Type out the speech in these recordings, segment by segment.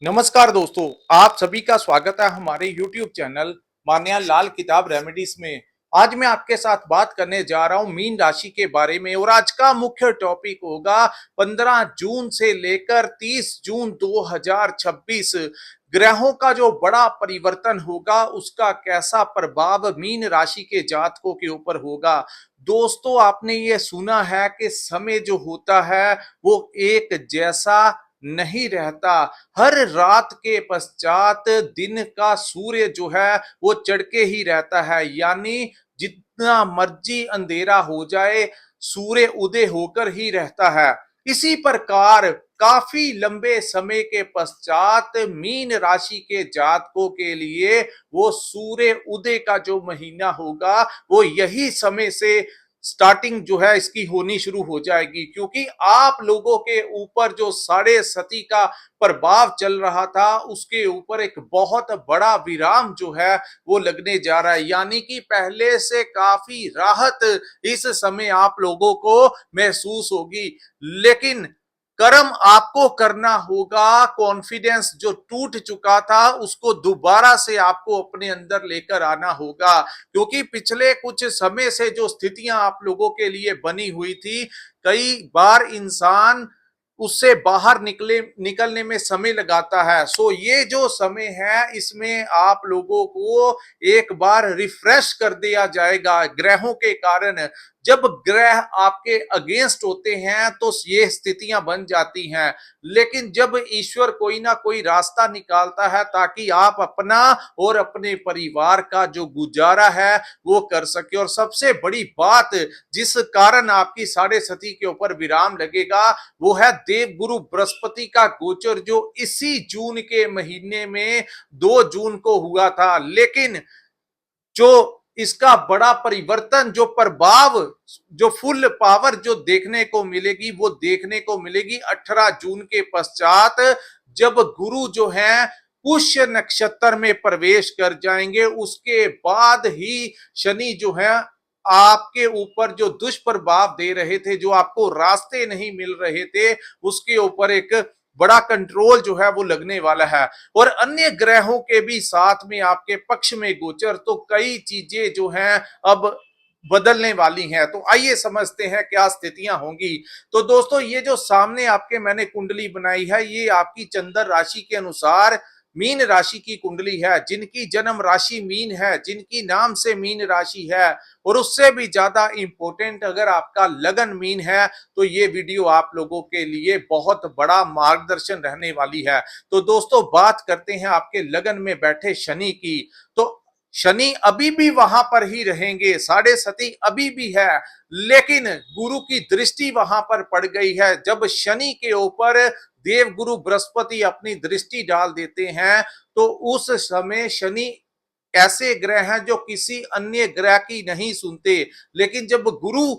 नमस्कार दोस्तों, आप सभी का स्वागत है हमारे YouTube चैनल मान्या लाल किताब रेमेडीज में। आज मैं आपके साथ बात करने जा रहा हूं मीन राशि के बारे में और आज का मुख्य टॉपिक होगा 15 जून से लेकर 30 जून 2026 ग्रहों का जो बड़ा परिवर्तन होगा उसका कैसा प्रभाव मीन राशि के जातकों के ऊपर होगा। दोस्तों, आपने ये सुना है कि समय जो होता है वो एक जैसा नहीं रहता। हर रात के पश्चात दिन का सूर्य जो है वो चढ़ के ही रहता है, यानी जितना मर्जी अंधेरा हो जाए सूर्य उदय होकर ही रहता है। इसी प्रकार काफी लंबे समय के पश्चात मीन राशि के जातकों के लिए वो सूर्य उदय का जो महीना होगा वो यही समय से स्टार्टिंग जो है इसकी होनी शुरू हो जाएगी, क्योंकि आप लोगों के ऊपर जो साढ़े सती का प्रभाव चल रहा था उसके ऊपर एक बहुत बड़ा विराम जो है वो लगने जा रहा है। यानी कि पहले से काफी राहत इस समय आप लोगों को महसूस होगी, लेकिन कर्म आपको करना होगा। कॉन्फिडेंस जो टूट चुका था उसको दोबारा से आपको अपने अंदर लेकर आना होगा, क्योंकि पिछले कुछ समय से जो स्थितियां आप लोगों के लिए बनी हुई थी, कई बार इंसान उससे बाहर निकलने में समय लगाता है। सो ये जो समय है इसमें आप लोगों को एक बार रिफ्रेश कर दिया जाएगा ग्रहों के कारण। जब ग्रह आपके अगेंस्ट होते हैं तो ये स्थितियां बन जाती हैं, लेकिन जब ईश्वर कोई ना कोई रास्ता निकालता है ताकि आप अपना और अपने परिवार का जो गुजारा है वो कर सके। और सबसे बड़ी बात जिस कारण आपकी साढ़े सती के ऊपर विराम लगेगा वो है देव गुरु बृहस्पति का गोचर, जो इसी जून के महीने में 2 जून को हुआ था। लेकिन जो इसका बड़ा परिवर्तन, जो प्रभाव, जो फुल पावर जो देखने को मिलेगी वो देखने को मिलेगी 18 जून के पश्चात, जब गुरु जो है पुष्य नक्षत्र में प्रवेश कर जाएंगे। उसके बाद ही शनि जो है आपके ऊपर जो दुष्प्रभाव दे रहे थे, जो आपको रास्ते नहीं मिल रहे थे, उसके ऊपर एक बड़ा कंट्रोल जो है वो लगने वाला है। और अन्य ग्रहों के भी साथ में आपके पक्ष में गोचर, तो कई चीजें जो हैं अब बदलने वाली हैं। तो आइए समझते हैं क्या स्थितियां होंगी। तो दोस्तों, ये जो सामने आपके मैंने कुंडली बनाई है ये आपकी चंद्र राशि के अनुसार मीन राशि की कुंडली है। जिनकी जन्म राशि मीन है, जिनकी नाम से मीन राशि है, और उससे भी ज्यादा इंपॉर्टेंट अगर आपका लगन मीन है तो ये वीडियो आप लोगों के लिए बहुत बड़ा मार्गदर्शन रहने वाली है। तो दोस्तों, बात करते हैं आपके लगन में बैठे शनि की। तो शनि अभी भी वहां पर ही रहेंगे, साढ़े सती अभी भी है, लेकिन गुरु की दृष्टि वहां पर पड़ गई है। जब शनि के ऊपर देव गुरु बृहस्पति अपनी दृष्टि डाल देते हैं तो उस समय शनि ऐसे ग्रह हैं जो किसी अन्य ग्रह की नहीं सुनते। लेकिन जब गुरु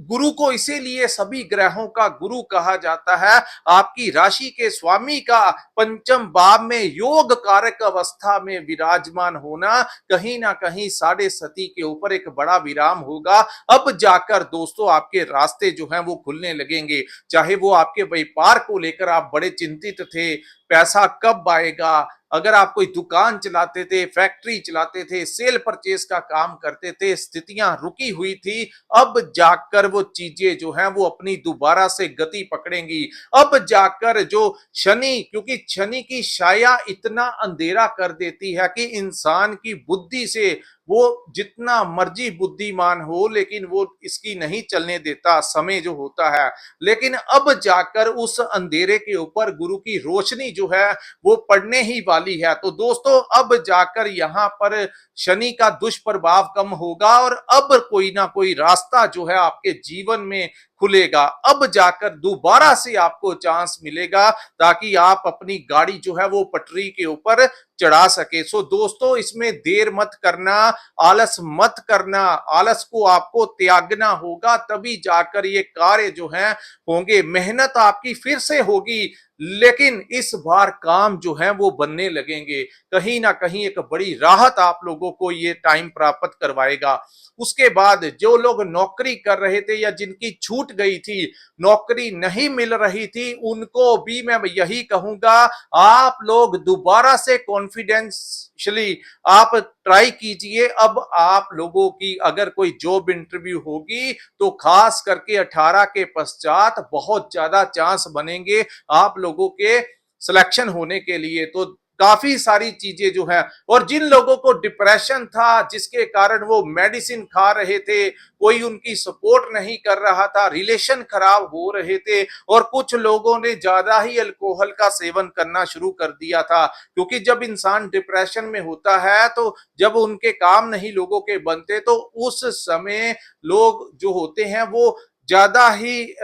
गुरु को इसीलिए सभी ग्रहों का गुरु कहा जाता है, आपकी राशि के स्वामी का पंचम भाव में योग कारक अवस्था में विराजमान होना कहीं ना कहीं साढ़े सती के ऊपर एक बड़ा विराम होगा। अब जाकर दोस्तों आपके रास्ते जो हैं वो खुलने लगेंगे। चाहे वो आपके व्यापार को लेकर आप बड़े चिंतित थे, पैसा कब आएगा, अगर आप कोई दुकान चलाते थे, फैक्ट्री चलाते थे, सेल परचेज का काम करते थे, स्थितियां रुकी हुई थी, अब जाकर वो चीजें जो हैं वो अपनी दोबारा से गति पकड़ेंगी। अब जाकर जो शनि, क्योंकि शनि की छाया इतना अंधेरा कर देती है कि इंसान की बुद्धि से वो जितना मर्जी बुद्धिमान हो लेकिन वो इसकी नहीं चलने देता समय जो होता है। लेकिन अब जाकर उस अंधेरे के ऊपर गुरु की रोशनी जो है वो पड़ने ही वाली है। तो दोस्तों, अब जाकर यहाँ पर शनि का दुष्प्रभाव कम होगा और अब कोई ना कोई रास्ता जो है आपके जीवन में खुलेगा। अब जाकर दोबारा से आपको चांस मिलेगा ताकि आप अपनी गाड़ी जो है वो पटरी के ऊपर चढ़ा सके। सो दोस्तों, इसमें देर मत करना, आलस मत करना, आलस को आपको त्यागना होगा, तभी जाकर ये कार्य जो है होंगे। मेहनत आपकी फिर से होगी, लेकिन इस बार काम जो है वो बनने लगेंगे। कहीं ना कहीं एक बड़ी राहत आप लोगों को ये टाइम प्राप्त करवाएगा। उसके बाद जो लोग नौकरी कर रहे थे या जिनकी छूट गई थी, नौकरी नहीं मिल रही थी, उनको भी मैं यही कहूंगा, आप लोग दोबारा से कॉन्फिडेंशियली आप ट्राई कीजिए। अब आप लोगों की अगर कोई जॉब इंटरव्यू होगी तो खास करके 18 के पश्चात बहुत ज्यादा चांस बनेंगे आप लोगों के सिलेक्शन होने के लिए। तो काफी सारी चीजें जो है, और जिन लोगों को डिप्रेशन था जिसके कारण वो मेडिसिन खा रहे थे, कोई उनकी सपोर्ट नहीं कर रहा था, रिलेशन खराब हो रहे थे, और कुछ लोगों ने ज्यादा ही अल्कोहल का सेवन करना शुरू कर दिया था, क्योंकि जब इंसान डिप्रेशन में होता है तो जब उनके काम नहीं लोगों के बनते तो उस समय लोग जो होते हैं वो ज्यादा ही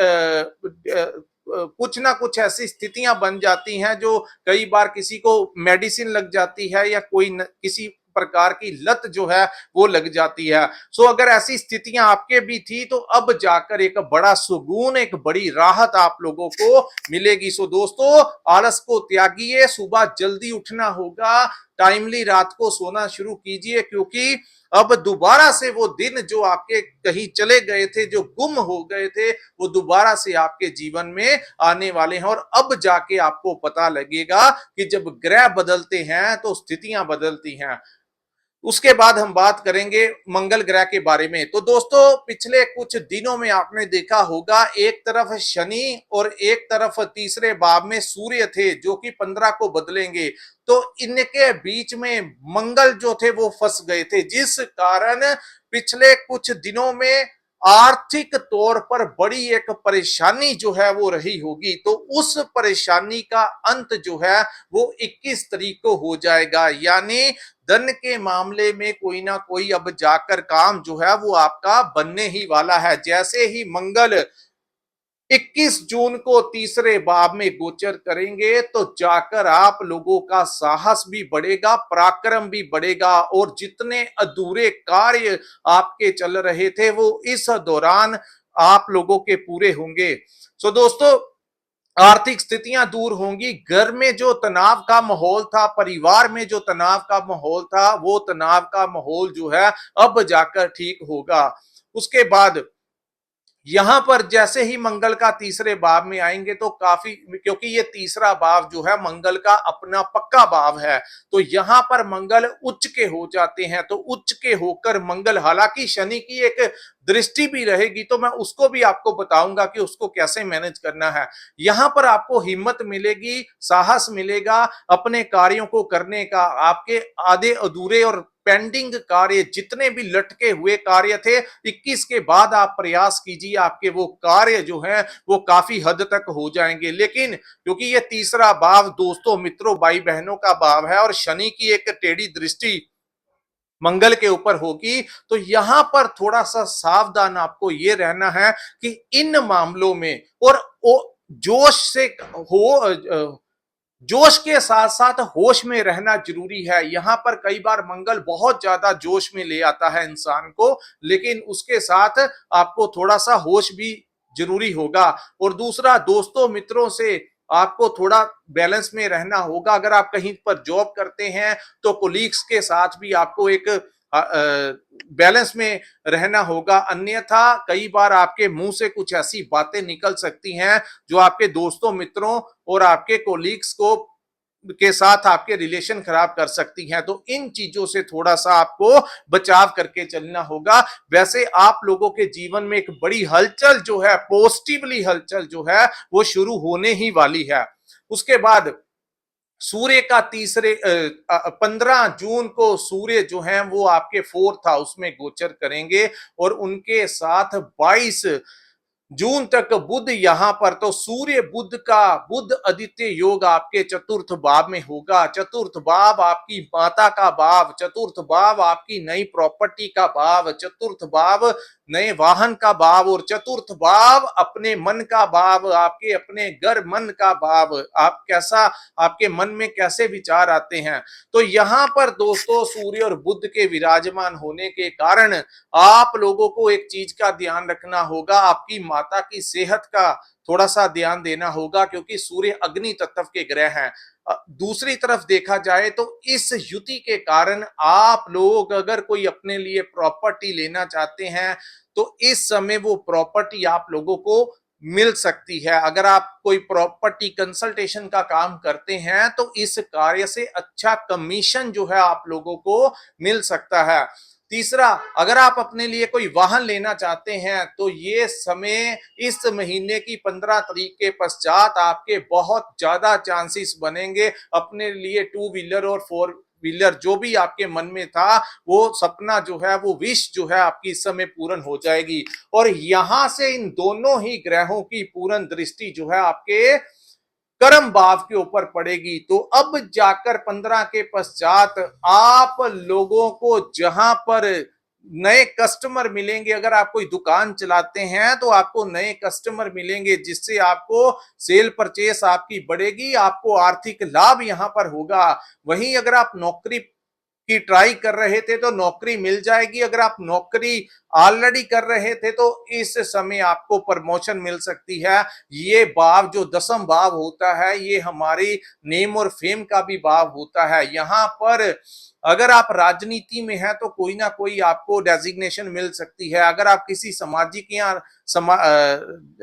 कुछ ना कुछ ऐसी स्थितियां बन जाती हैं जो कई बार किसी को मेडिसिन लग जाती है या किसी प्रकार की लत जो है वो लग जाती है। सो अगर ऐसी स्थितियां आपके भी थी तो अब जाकर एक बड़ा सुकून, एक बड़ी राहत आप लोगों को मिलेगी। सो दोस्तों, आलस को त्यागिए, सुबह जल्दी उठना होगा, टाइमली रात को सोना शुरू कीजिए, क्योंकि अब दोबारा से वो दिन जो आपके कहीं चले गए थे, जो गुम हो गए थे, वो दोबारा से आपके जीवन में आने वाले हैं। और अब जाके आपको पता लगेगा कि जब ग्रह बदलते हैं तो स्थितियां बदलती हैं। उसके बाद हम बात करेंगे मंगल ग्रह के बारे में। तो दोस्तों, पिछले कुछ दिनों में आपने देखा होगा, एक तरफ शनि और एक तरफ तीसरे भाव में सूर्य थे जो कि 15 को बदलेंगे। तो इनके बीच में मंगल जो थे वो फंस गए थे, जिस कारण पिछले कुछ दिनों में आर्थिक तौर पर बड़ी एक परेशानी जो है वो रही होगी। तो उस परेशानी का अंत जो है वो 21 तारीख को हो जाएगा, यानी धन के मामले में कोई ना कोई अब जाकर काम जो है वो आपका बनने ही वाला है। जैसे ही मंगल 21 जून को तीसरे भाव में गोचर करेंगे तो जाकर आप लोगों का साहस भी बढ़ेगा, पराक्रम भी बढ़ेगा, और जितने अधूरे कार्य आपके चल रहे थे वो इस दौरान आप लोगों के पूरे होंगे। सो दोस्तों, आर्थिक स्थितियां दूर होंगी, घर में जो तनाव का माहौल था, परिवार में जो तनाव का माहौल था, वो तनाव का माहौल जो है अब जाकर ठीक होगा। उसके बाद यहां पर जैसे ही मंगल का तीसरे भाव में आएंगे तो काफी, क्योंकि ये तीसरा भाव जो है मंगल का अपना पक्का भाव है, तो यहां पर मंगल उच्च के हो जाते हैं। तो उच्च के होकर मंगल, हालांकि शनि की एक दृष्टि भी रहेगी तो मैं उसको भी आपको बताऊंगा कि उसको कैसे मैनेज करना है। यहां पर आपको हिम्मत मिलेगी, साहस मिलेगा अपने कार्यों को करने का। आपके आधे अधूरे और पेंडिंग कार्य, जितने भी लटके हुए कार्य थे, 21 के बाद आप प्रयास कीजिए, आपके वो कार्य जो हैं वो काफी हद तक हो जाएंगे। लेकिन क्योंकि ये तीसरा भाव दोस्तों, मित्रों, भाई बहनों का भाव है और शनि की एक टेढ़ी दृष्टि मंगल के ऊपर होगी, तो यहां पर थोड़ा सा सावधान आपको ये रहना है कि इन मामलों में, और जोश से हो, जोश के साथ साथ होश में रहना जरूरी है। यहां पर कई बार मंगल बहुत ज्यादा जोश में ले आता है इंसान को, लेकिन उसके साथ आपको थोड़ा सा होश भी जरूरी होगा। और दूसरा, दोस्तों मित्रों से आपको थोड़ा बैलेंस में रहना होगा। अगर आप कहीं पर जॉब करते हैं तो कोलीग्स के साथ भी आपको एक बैलेंस में रहना होगा, अन्यथा कई बार आपके मुंह से कुछ ऐसी बातें निकल सकती हैं जो आपके दोस्तों, मित्रों और आपके कोलीग्स को के साथ आपके रिलेशन खराब कर सकती हैं। तो इन चीजों से थोड़ा सा आपको बचाव करके चलना होगा। वैसे आप लोगों के जीवन में एक बड़ी हलचल जो है, पॉजिटिवली हलचल जो है वो शुरू होने ही वाली है। उसके बाद सूर्य का 15 जून को सूर्य जो है वो आपके फोर्थ हाउस में गोचर करेंगे, और उनके साथ 22 जून तक बुध यहां पर, तो सूर्य बुध का बुध आदित्य योग आपके चतुर्थ भाव में होगा। चतुर्थ भाव आपकी माता का भाव, चतुर्थ भाव आपकी नई प्रॉपर्टी का भाव, चतुर्थ भाव नए वाहन का भाव, और चतुर्थ भाव अपने मन का भाव, आपके अपने घर मन का भाव, आप कैसा, आपके मन में कैसे विचार आते हैं। तो यहां पर दोस्तों सूर्य और बुध के विराजमान होने के कारण आप लोगों को एक चीज का ध्यान रखना होगा, आपकी माता की सेहत का थोड़ा सा ध्यान देना होगा, क्योंकि सूर्य अग्नि तत्व के ग्रह हैं। दूसरी तरफ देखा जाए तो इस युति के कारण आप लोग अगर कोई अपने लिए प्रॉपर्टी लेना चाहते हैं तो इस समय वो प्रॉपर्टी आप लोगों को मिल सकती है। अगर आप कोई प्रॉपर्टी कंसल्टेशन का काम करते हैं तो इस कार्य से अच्छा कमीशन जो है आप लोगों को मिल सकता है। तीसरा, अगर आप अपने लिए कोई वाहन लेना चाहते हैं तो ये समय इस महीने की 15 तारीख के पश्चात आपके बहुत ज्यादा चांसेस बनेंगे अपने लिए टू व्हीलर और फोर व्हीलर जो भी आपके मन में था वो सपना जो है, वो विश जो है आपकी इस समय पूर्ण हो जाएगी। और यहां से इन दोनों ही ग्रहों की पूर्ण दृष्टि जो है आपके कर्म भाव के ऊपर पड़ेगी। तो अब जाकर 15 के पश्चात आप लोगों को जहां पर नए कस्टमर मिलेंगे, अगर आप कोई दुकान चलाते हैं तो आपको नए कस्टमर मिलेंगे जिससे आपको सेल परचेस आपकी बढ़ेगी, आपको आर्थिक लाभ यहां पर होगा। वहीं अगर आप नौकरी की ट्राई कर रहे थे तो नौकरी मिल जाएगी, अगर आप नौकरी ऑलरेडी कर रहे थे तो इस समय आपको प्रमोशन मिल सकती है। ये भाव जो दसम भाव होता है ये हमारी नेम और फेम का भी भाव होता है। यहाँ पर अगर आप राजनीति में हैं तो कोई ना कोई आपको डेजिग्नेशन मिल सकती है। अगर आप किसी सामाजिक या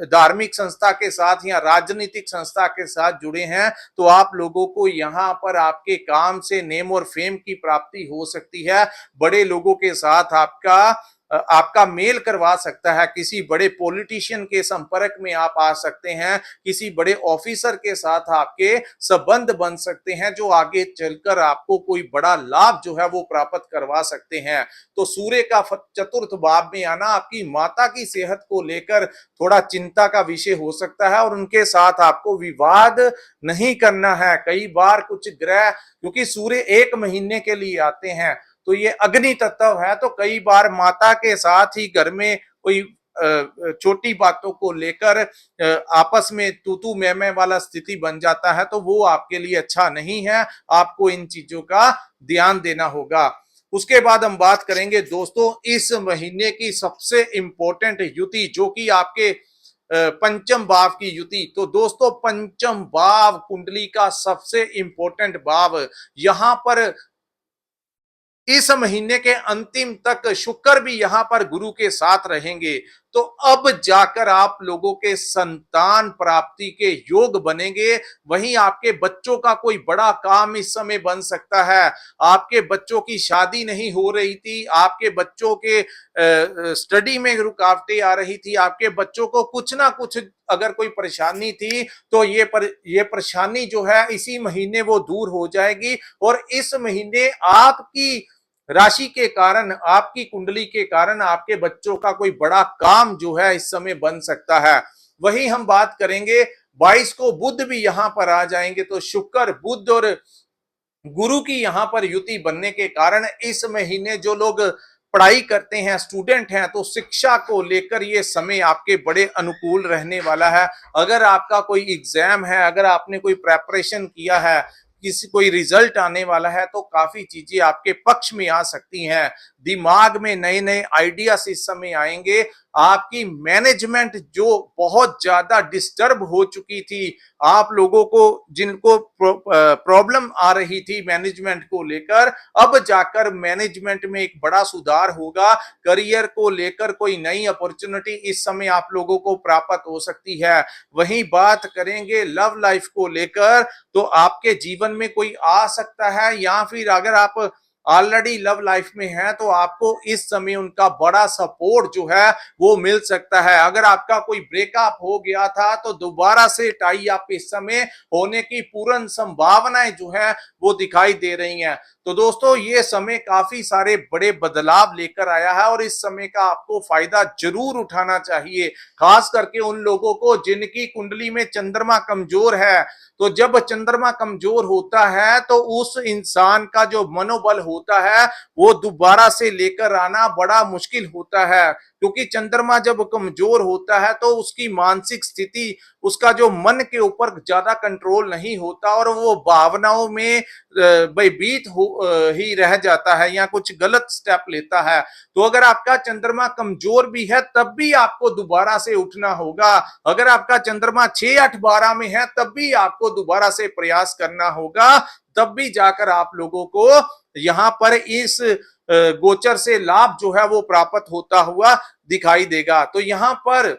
धार्मिक संस्था के साथ या राजनीतिक संस्था के साथ जुड़े हैं तो आप लोगों को यहाँ पर आपके काम से नेम और फेम की प्राप्ति हो सकती है। बड़े लोगों के साथ आपका मेल करवा सकता है, किसी बड़े पॉलिटिशियन के संपर्क में आप आ सकते हैं, किसी बड़े ऑफिसर के साथ आपके संबंध बन सकते हैं जो आगे चलकर आपको कोई बड़ा लाभ जो है वो प्राप्त करवा सकते हैं। तो सूर्य का चतुर्थ भाव में आना आपकी माता की सेहत को लेकर थोड़ा चिंता का विषय हो सकता है और उनके साथ आपको विवाद नहीं करना है। कई बार कुछ ग्रह, क्योंकि सूर्य एक महीने के लिए आते हैं तो ये अग्नि तत्व है, तो कई बार माता के साथ ही घर में कोई छोटी बातों को लेकर आपस में तू तू मैं वाला स्थिति बन जाता है, तो वो आपके लिए अच्छा नहीं है। आपको इन चीजों का ध्यान देना होगा। उसके बाद हम बात करेंगे दोस्तों इस महीने की सबसे इंपॉर्टेंट युति जो कि आपके पंचम भाव की युति। तो दोस्तों पंचम भाव कुंडली का सबसे इंपॉर्टेंट भाव, यहां पर इस महीने के अंतिम तक शुक्र भी यहां पर गुरु के साथ रहेंगे। तो अब जाकर आप लोगों के संतान प्राप्ति के योग बनेंगे। वहीं आपके बच्चों का कोई बड़ा काम इस समय बन सकता है। आपके बच्चों की शादी नहीं हो रही थी, आपके बच्चों के स्टडी में रुकावटें आ रही थी, आपके बच्चों को कुछ ना कुछ अगर कोई परेशानी थी तो ये परेशानी जो है इसी महीने वो दूर हो जाएगी। और इस महीने आपकी राशि के कारण, आपकी कुंडली के कारण आपके बच्चों का कोई बड़ा काम जो है इस समय बन सकता है। वहीं हम बात करेंगे 22 को बुध भी यहां पर आ जाएंगे। तो शुक्र, बुध और गुरु की यहां पर युति बनने के कारण इस महीने जो लोग पढ़ाई करते हैं, स्टूडेंट हैं, तो शिक्षा को लेकर ये समय आपके बड़े अनुकूल रहने वाला है। अगर आपका कोई एग्जाम है, अगर आपने कोई प्रेपरेशन किया है, किसी कोई रिजल्ट आने वाला है तो काफी चीजें आपके पक्ष में आ सकती हैं। दिमाग में नए नए आइडियाज इस समय आएंगे। आपकी मैनेजमेंट जो बहुत ज्यादा डिस्टर्ब हो चुकी थी, आप लोगों को जिनको प्रॉब्लम आ रही थी मैनेजमेंट को लेकर, अब जाकर मैनेजमेंट में एक बड़ा सुधार होगा। करियर को लेकर कोई नई अपॉर्चुनिटी इस समय आप लोगों को प्राप्त हो सकती है। वहीं बात करेंगे लव लाइफ को लेकर, तो आपके जीवन में कोई आ सकता है, या फिर अगर आप ऑलरेडी लव लाइफ में हैं तो आपको इस समय उनका बड़ा सपोर्ट जो है वो मिल सकता है। अगर आपका कोई ब्रेकअप हो गया था तो दोबारा से टाई अप इस समय होने की पूर्ण संभावनाएं जो है वो दिखाई दे रही हैं। तो दोस्तों ये समय काफी सारे बड़े बदलाव लेकर आया है और इस समय का आपको फायदा जरूर उठाना चाहिए, खास करके उन लोगों को जिनकी कुंडली में चंद्रमा कमजोर है। तो जब चंद्रमा कमजोर होता है तो उस इंसान का जो मनोबल होता है वो दोबारा से लेकर आना बड़ा मुश्किल होता है, क्योंकि चंद्रमा जब कमजोर होता है तो उसकी मानसिक स्थिति, उसका जो मन के ऊपर ज्यादा कंट्रोल नहीं होता और वो भावनाओं में भयभीत ही रह जाता है या कुछ गलत स्टेप लेता है। तो अगर आपका चंद्रमा कमजोर भी है तब भी आपको दोबारा से उठना होगा। अगर आपका चंद्रमा 6, 8, 12 में है तब भी आपको दोबारा से प्रयास करना होगा, तब भी जाकर आप लोगों को यहां पर इस गोचर से लाभ जो है वो प्राप्त होता हुआ दिखाई देगा। तो यहां पर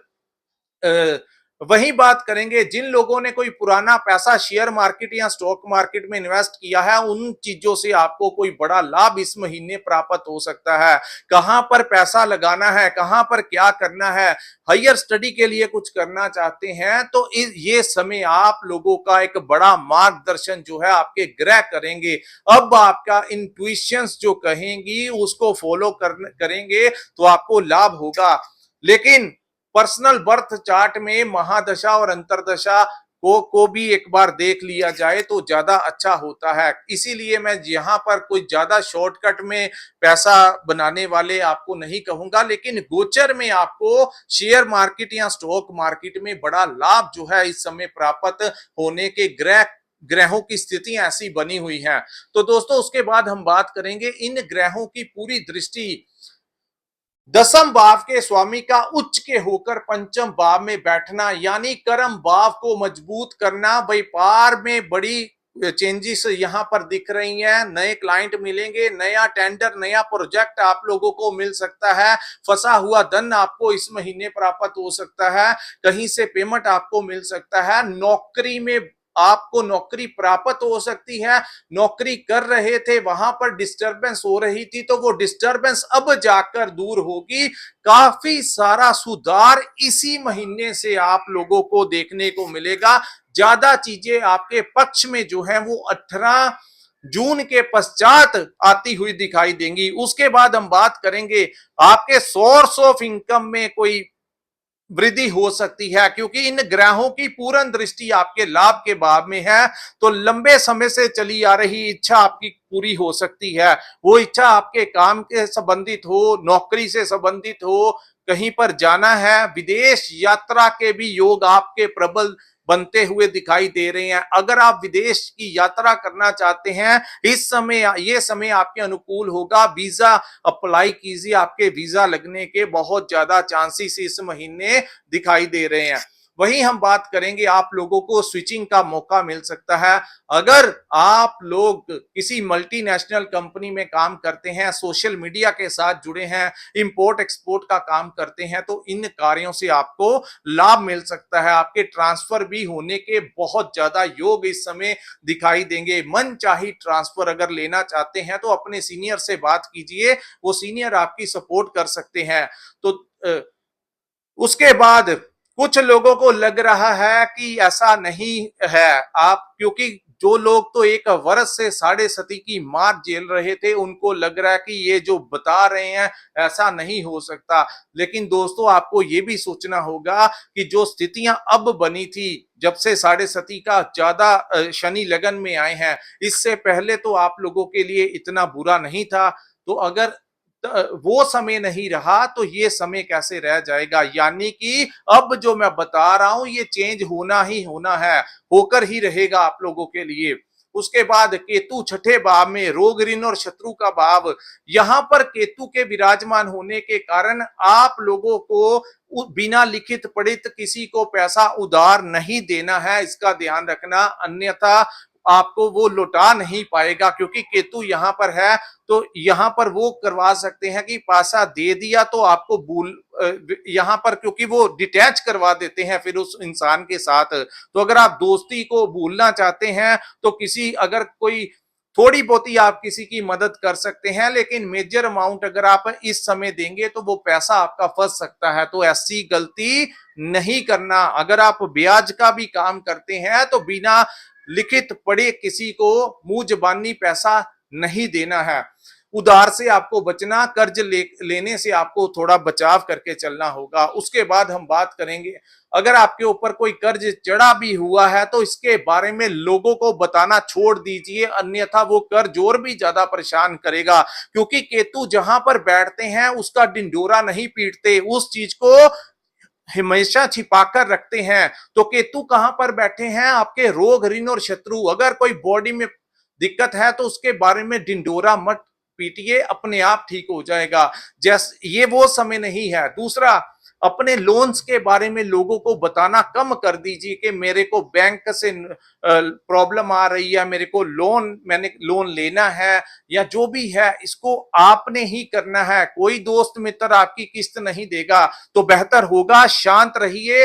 वही बात करेंगे जिन लोगों ने कोई पुराना पैसा शेयर मार्केट या स्टॉक मार्केट में इन्वेस्ट किया है, उन चीजों से आपको कोई बड़ा लाभ इस महीने प्राप्त हो सकता है। कहां पर पैसा लगाना है, कहां पर क्या करना है, हायर स्टडी के लिए कुछ करना चाहते हैं तो ये समय आप लोगों का एक बड़ा मार्गदर्शन जो है आपके ग्रह करेंगे। अब आपका इंट्यूशंस जो कहेंगी उसको फॉलो करेंगे तो आपको लाभ होगा। लेकिन पर्सनल बर्थ चार्ट में महादशा और अंतरदशा को भी एक बार देख लिया जाए तो ज्यादा अच्छा होता है। इसीलिए मैं यहां पर कोई ज्यादा शॉर्टकट में पैसा बनाने वाले आपको नहीं कहूंगा, लेकिन गोचर में आपको शेयर मार्केट या स्टॉक मार्केट में बड़ा लाभ जो है इस समय प्राप्त होने के ग्रहों की स्थितियां ऐसी बनी हुई हैं। तो दोस्तों उसके बाद हम बात करेंगे इन ग्रहों की पूरी दृष्टि दसम भाव के स्वामी का उच्च के होकर पंचम भाव में बैठना, यानी कर्म भाव को मजबूत करना। व्यापार में बड़ी चेंजेस यहां पर दिख रही हैं, नए क्लाइंट मिलेंगे, नया टेंडर, नया प्रोजेक्ट आप लोगों को मिल सकता है, फंसा हुआ धन आपको इस महीने प्राप्त हो सकता है, कहीं से पेमेंट आपको मिल सकता है, नौकरी में आपको नौकरी प्राप्त हो सकती है, नौकरी कर रहे थे वहां पर डिस्टरबेंस हो रही थी तो वो डिस्टरबेंस अब जाकर दूर होगी। काफी सारा सुधार इसी महीने से आप लोगों को देखने को मिलेगा। ज्यादा चीजें आपके पक्ष में जो है वो 18 जून के पश्चात आती हुई दिखाई देंगी। उसके बाद हम बात करेंगे आपके सोर्स ऑफ इनकम में कोई वृद्धि हो सकती है, क्योंकि इन ग्रहों की पूर्ण दृष्टि आपके लाभ के भाव में है। तो लंबे समय से चली आ रही इच्छा आपकी पूरी हो सकती है। वो इच्छा आपके काम के संबंधित हो, नौकरी से संबंधित हो, कहीं पर जाना है, विदेश यात्रा के भी योग आपके प्रबल बनते हुए दिखाई दे रहे हैं। अगर आप विदेश की यात्रा करना चाहते हैं इस समय, ये समय आपके अनुकूल होगा। वीजा अप्लाई कीजिए, आपके वीजा लगने के बहुत ज्यादा चांसेस इस महीने दिखाई दे रहे हैं। वहीं हम बात करेंगे आप लोगों को स्विचिंग का मौका मिल सकता है। अगर आप लोग किसी मल्टीनेशनल कंपनी में काम करते हैं, सोशल मीडिया के साथ जुड़े हैं, इंपोर्ट एक्सपोर्ट का काम करते हैं तो इन कार्यों से आपको लाभ मिल सकता है। आपके ट्रांसफर भी होने के बहुत ज्यादा योग इस समय दिखाई देंगे। मन चाही ट्रांसफर अगर लेना चाहते हैं तो अपने सीनियर से बात कीजिए, वो सीनियर आपकी सपोर्ट कर सकते हैं। तो उसके बाद कुछ लोगों को लग रहा है कि ऐसा नहीं है, आप क्योंकि जो लोग तो 1 वर्ष से साढ़े सती की मार झेल रहे थे उनको लग रहा है कि ये जो बता रहे हैं ऐसा नहीं हो सकता। लेकिन दोस्तों आपको ये भी सोचना होगा कि जो स्थितियां अब बनी थी जब से साढ़े सती का ज्यादा शनि लगन में आए हैं, इससे पहले तो आप लोगों के लिए इतना बुरा नहीं था। तो अगर वो समय नहीं रहा तो ये समय कैसे रह जाएगा। यानी कि अब जो मैं बता रहा हूं ये चेंज होना ही होना है, होकर ही रहेगा आप लोगों के लिए। उसके बाद केतु छठे भाव में, रोग ऋण और शत्रु का भाव, यहां पर केतु के विराजमान होने के कारण आप लोगों को बिना लिखित पढ़ित किसी को पैसा उधार नहीं देना है, इसका ध्यान रखना, अन्यथा आपको वो लौटा नहीं पाएगा। क्योंकि केतु यहां पर है तो यहां पर वो करवा सकते हैं कि पैसा दे दिया तो आपको भूल, यहां पर क्योंकि वो डिटैच करवा देते हैं फिर उस इंसान के साथ। तो अगर आप दोस्ती को भूलना चाहते हैं तो किसी, अगर कोई थोड़ी बहुती आप किसी की मदद कर सकते हैं, लेकिन मेजर अमाउंट अगर आप इस समय देंगे तो वो पैसा आपका फंस सकता है। तो ऐसी गलती नहीं करना। अगर आप ब्याज का भी काम करते हैं तो बिना लिखित पढ़े किसी को मुंह जबानी पैसा नहीं देना है। उधार से आपको बचना, कर्ज लेने से आपको थोड़ा बचाव करके चलना होगा। उसके बाद हम बात करेंगे, अगर आपके ऊपर कोई कर्ज चढ़ा भी हुआ है तो इसके बारे में लोगों को बताना छोड़ दीजिए, अन्यथा वो कर्ज और भी ज्यादा परेशान करेगा। क्योंकि केतु जहां पर बैठते हैं उसका डिंडोरा नहीं पीटते, उस चीज को हमेशा छिपाकर रखते हैं। तो केतु कहां पर बैठे हैं? आपके रोग, ऋण और शत्रु। अगर कोई बॉडी में दिक्कत है तो उसके बारे में ढिंढोरा मत पीटिए, अपने आप ठीक हो जाएगा। जैसे ये वो समय नहीं है। दूसरा, अपने लोन्स के बारे में लोगों को बताना कम कर दीजिए कि मेरे को बैंक से प्रॉब्लम आ रही है, मेरे को मैंने लोन लेना है या जो भी है, इसको आपने ही करना है। कोई दोस्त मित्र आपकी किस्त नहीं देगा। तो बेहतर होगा शांत रहिए,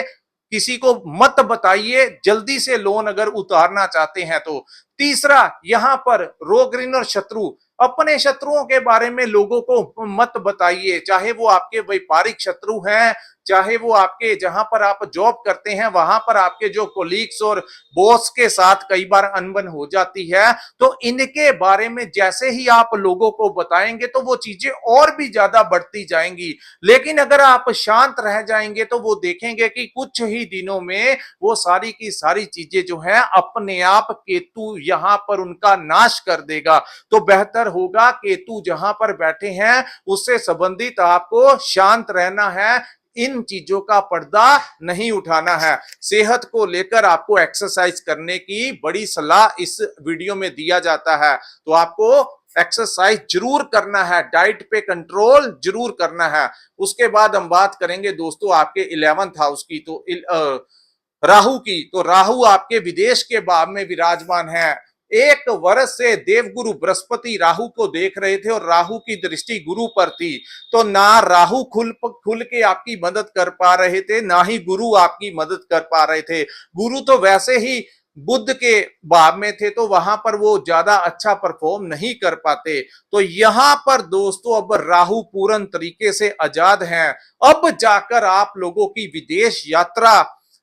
किसी को मत बताइए, जल्दी से लोन अगर उतारना चाहते हैं तो। तीसरा, यहां पर रोग, ऋण और शत्रु। अपने शत्रुओं के बारे में लोगों को मत बताइए, चाहे वो आपके व्यापारिक शत्रु हैं, चाहे वो आपके जहां पर आप जॉब करते हैं वहां पर आपके जो कोलीग्स और बॉस के साथ कई बार अनबन हो जाती है। तो इनके बारे में जैसे ही आप लोगों को बताएंगे तो वो चीजें और भी ज्यादा बढ़ती जाएंगी। लेकिन अगर आप शांत रह जाएंगे तो वो देखेंगे कि कुछ ही दिनों में वो सारी की सारी चीजें जो है अपने आप केतु यहां पर उनका नाश कर देगा। तो बेहतर होगा केतु जहां पर बैठे हैं उससे संबंधित आपको शांत रहना है, इन चीजों का पर्दा नहीं उठाना है। सेहत को लेकर आपको एक्सरसाइज करने की बड़ी सलाह इस वीडियो में दिया जाता है। तो आपको एक्सरसाइज जरूर करना है, डाइट पे कंट्रोल जरूर करना है। उसके बाद हम बात करेंगे दोस्तों आपके 11th हाउस की, तो राहु की। तो राहु आपके विदेश के भाव में विराजमान है। एक वर्ष से देवगुरु बृहस्पति राहु को देख रहे थे और राहु की दृष्टि गुरु पर थी। तो ना राहु खुल के आपकी मदद कर पा रहे थे, ना ही गुरु आपकी मदद कर पा रहे थे। गुरु तो वैसे ही बुध के भाव में थे, तो वहां पर वो ज्यादा अच्छा परफॉर्म नहीं कर पाते। तो यहां पर दोस्तों अब राहु पूर्ण तरीके से आजाद हैं। अब जाकर आप लोगों की विदेश यात्रा,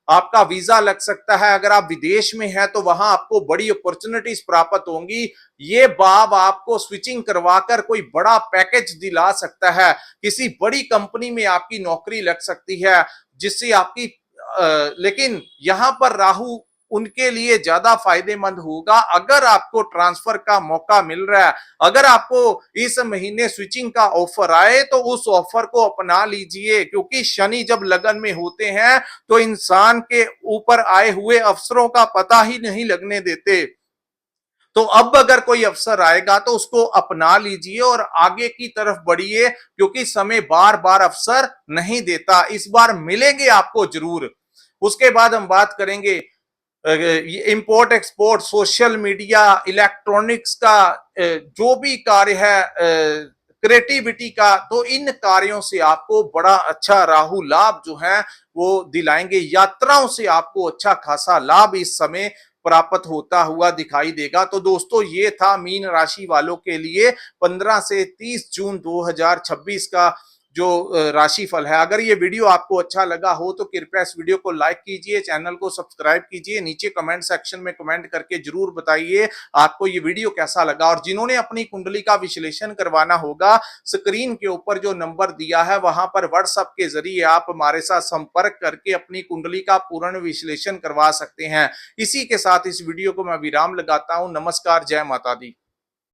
आपका वीजा लग सकता है। अगर आप विदेश में हैं तो वहां आपको बड़ी अपॉर्चुनिटीज प्राप्त होंगी। ये भाव आपको स्विचिंग करवाकर कोई बड़ा पैकेज दिला सकता है। किसी बड़ी कंपनी में आपकी नौकरी लग सकती है, जिससे आपकी लेकिन यहां पर राहु उनके लिए ज्यादा फायदेमंद होगा अगर आपको ट्रांसफर का मौका मिल रहा है। अगर आपको इस महीने स्विचिंग का ऑफर आए तो उस ऑफर को अपना लीजिए, क्योंकि शनि जब लगन में होते हैं तो इंसान के ऊपर आए हुए अवसरों का पता ही नहीं लगने देते। तो अब अगर कोई अवसर आएगा तो उसको अपना लीजिए और आगे की तरफ बढ़िए, क्योंकि समय बार बार अवसर नहीं देता, इस बार मिलेंगे आपको जरूर। उसके बाद हम बात करेंगे import export, social media, electronics का जो भी कार्य है, क्रिएटिविटी का, तो इन कार्यों से आपको बड़ा अच्छा राहु लाभ जो है वो दिलाएंगे। यात्राओं से आपको अच्छा खासा लाभ इस समय प्राप्त होता हुआ दिखाई देगा। तो दोस्तों ये था मीन राशि वालों के लिए 15 से 30 जून 2026 का जो राशिफल है। अगर ये वीडियो आपको अच्छा लगा हो तो कृपया इस वीडियो को लाइक कीजिए, चैनल को सब्सक्राइब कीजिए, नीचे कमेंट सेक्शन में कमेंट करके जरूर बताइए आपको ये वीडियो कैसा लगा। और जिन्होंने अपनी कुंडली का विश्लेषण करवाना होगा, स्क्रीन के ऊपर जो नंबर दिया है वहां पर व्हाट्सएप के जरिए आप हमारे साथ संपर्क करके अपनी कुंडली का पूर्ण विश्लेषण करवा सकते हैं। इसी के साथ इस वीडियो को मैं विराम लगाता हूं। नमस्कार, जय माता दी।